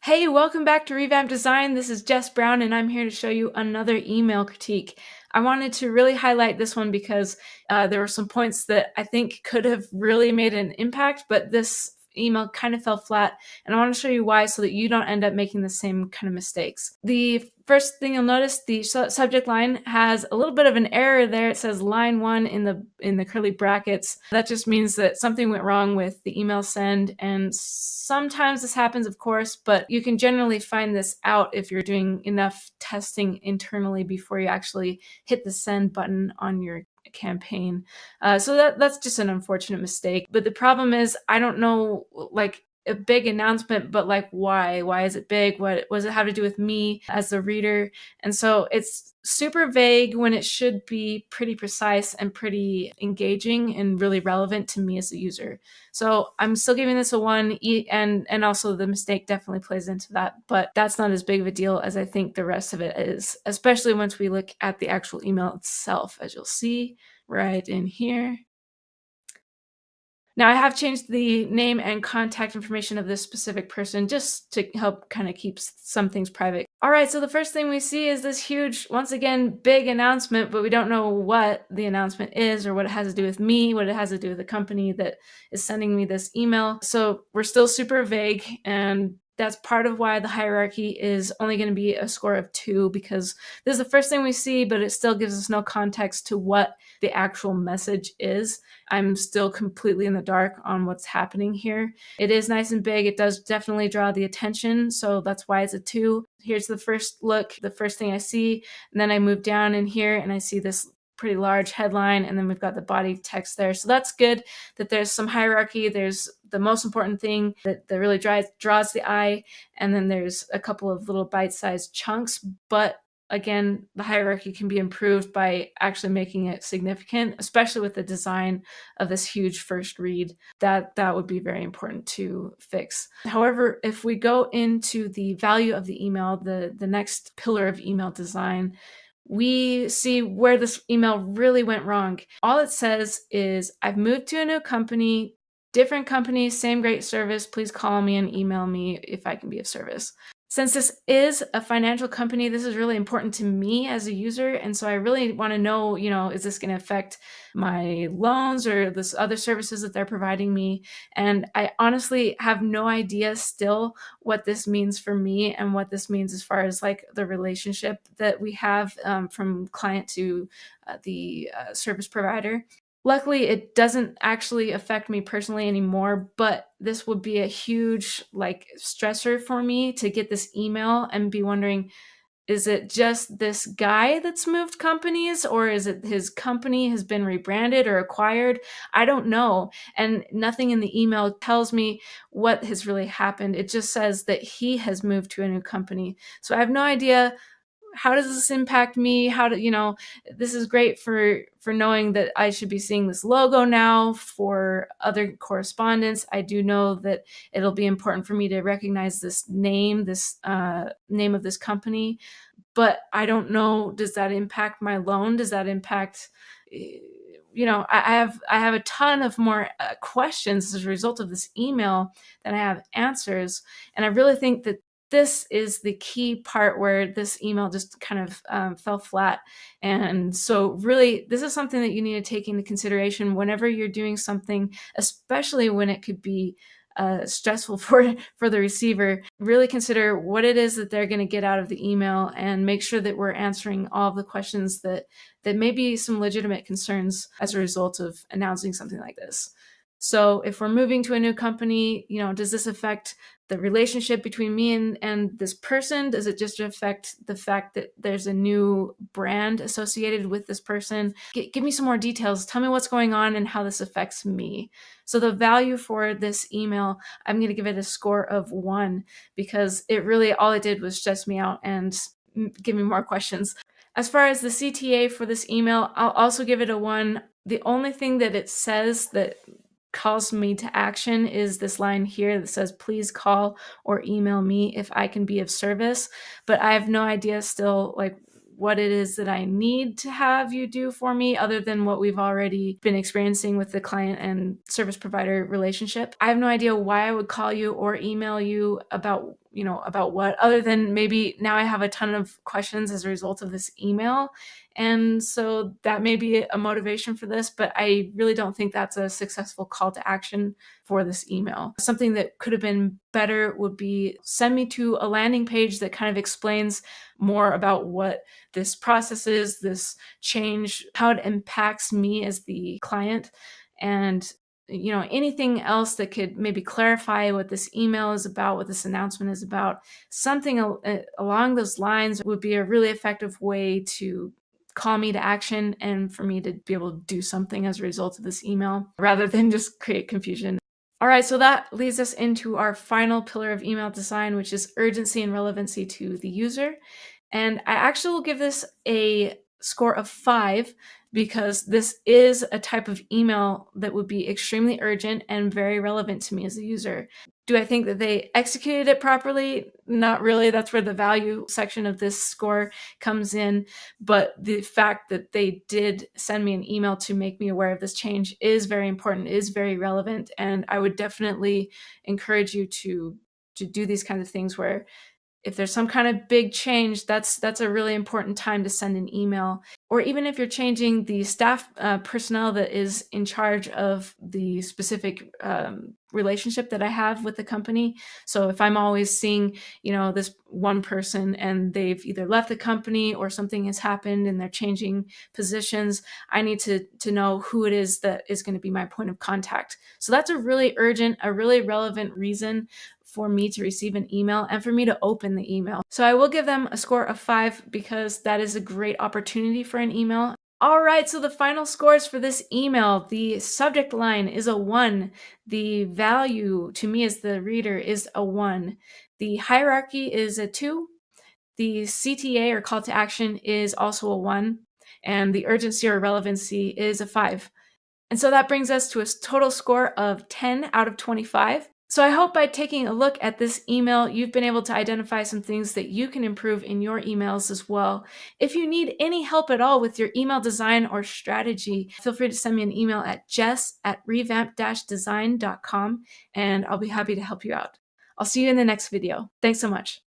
Hey, welcome back to Revamp Design. This is Jess Brown, and I'm here to show you another email critique. I wanted to really highlight this one because there were some points that I think could have really made an impact, but this email kind of fell flat, and I want to show you why so that you don't end up making the same kind of mistakes. The first thing you'll notice, the subject line has a little bit of an error there. It says line 1 in the curly brackets. That just means that something went wrong with the email send, and sometimes this happens, of course, but you can generally find this out if you're doing enough testing internally before you actually hit the send button on your campaign. So that's just an unfortunate mistake. But the problem is, I don't know, like, a big announcement, but like, why is it big? What does it have to do with me as the reader? And so it's super vague when it should be pretty precise and pretty engaging and really relevant to me as a user. So I'm still giving this a 1, and also the mistake definitely plays into that, but that's not as big of a deal as I think the rest of it is, especially once we look at the actual email itself, as you'll see right in here. Now, I have changed the name and contact information of this specific person just to help kind of keep some things private. All right, so the first thing we see is this huge, once again, big announcement, but we don't know what the announcement is or what it has to do with me, what it has to do with the company that is sending me this email. So we're still super vague, and that's part of why the hierarchy is only going to be a score of 2, because this is the first thing we see, but it still gives us no context to what the actual message is. I'm still completely in the dark on what's happening here. It is nice and big. It does definitely draw the attention, so that's why it's a 2. Here's the first look, the first thing I see, and then I move down in here and I see this pretty large headline, and then we've got the body text there. So that's good that there's some hierarchy. There's the most important thing that really draws the eye, and then there's a couple of little bite-sized chunks, but again, the hierarchy can be improved by actually making it significant, especially with the design of this huge first read. That would be very important to fix. However, if we go into the value of the email, the next pillar of email design, we see where this email really went wrong. All it says is, I've moved to a new company, different company, same great service. Please call me and email me if I can be of service. Since this is a financial company, this is really important to me as a user. And so I really want to know, is this going to affect my loans or this other services that they're providing me? And I honestly have no idea still what this means for me and what this means as far as like the relationship that we have from client to the service provider. Luckily, it doesn't actually affect me personally anymore, but this would be a huge stressor for me to get this email and be wondering, is it just this guy that's moved companies, or is it his company has been rebranded or acquired? I don't know. And nothing in the email tells me what has really happened. It just says that he has moved to a new company. So I have no idea, how does this impact me? This is great for knowing that I should be seeing this logo now for other correspondence. I do know that it'll be important for me to recognize this name of this company, but I don't know, does that impact my loan? Does that impact, I have a ton of more questions as a result of this email than I have answers. And I really think that this is the key part where this email just kind of fell flat. And so really, this is something that you need to take into consideration whenever you're doing something, especially when it could be stressful for the receiver. Really consider what it is that they're going to get out of the email, and make sure that we're answering all of the questions that may be some legitimate concerns as a result of announcing something like this. So if we're moving to a new company, does this affect the relationship between me and this person? Does it just affect the fact that there's a new brand associated with this person? Give me some more details. Tell me what's going on and how this affects me. So the value for this email, I'm going to give it a score of 1, because it really, all it did was stress me out and give me more questions. As far as the CTA for this email, I'll also give it a 1. The only thing that it says that calls me to action is this line here that says, please call or email me if I can be of service. But I have no idea still what it is that I need to have you do for me other than what we've already been experiencing with the client and service provider relationship. I have no idea why I would call you or email you about what, other than maybe now I have a ton of questions as a result of this email. And so that may be a motivation for this, but I really don't think that's a successful call to action for this email. Something that could have been better would be send me to a landing page that kind of explains more about what this process is, this change, how it impacts me as the client, and anything else that could maybe clarify what this email is about, what this announcement is about. Something along those lines would be a really effective way to call me to action and for me to be able to do something as a result of this email rather than just create confusion. All right, so that leads us into our final pillar of email design, which is urgency and relevancy to the user. And I actually will give this a score of 5 because this is a type of email that would be extremely urgent and very relevant to me as a user. Do I think that they executed it properly? Not really. That's where the value section of this score comes in. But the fact that they did send me an email to make me aware of this change is very important, is very relevant. And I would definitely encourage you to do these kinds of things where if there's some kind of big change, that's a really important time to send an email. Or even if you're changing the staff personnel that is in charge of the specific relationship that I have with the company. So if I'm always seeing, this one person and they've either left the company or something has happened and they're changing positions, I need to know who it is that is going to be my point of contact. So that's a really urgent, a really relevant reason for me to receive an email and for me to open the email. So I will give them a score of 5 because that is a great opportunity for an email. All right, so the final scores for this email, the subject line is a 1. The value to me as the reader is a 1. The hierarchy is a 2. The CTA or call to action is also a 1. And the urgency or relevancy is a 5. And so that brings us to a total score of 10 out of 25. So I hope by taking a look at this email, you've been able to identify some things that you can improve in your emails as well. If you need any help at all with your email design or strategy, feel free to send me an email at jess@revamp-design.com and I'll be happy to help you out. I'll see you in the next video. Thanks so much.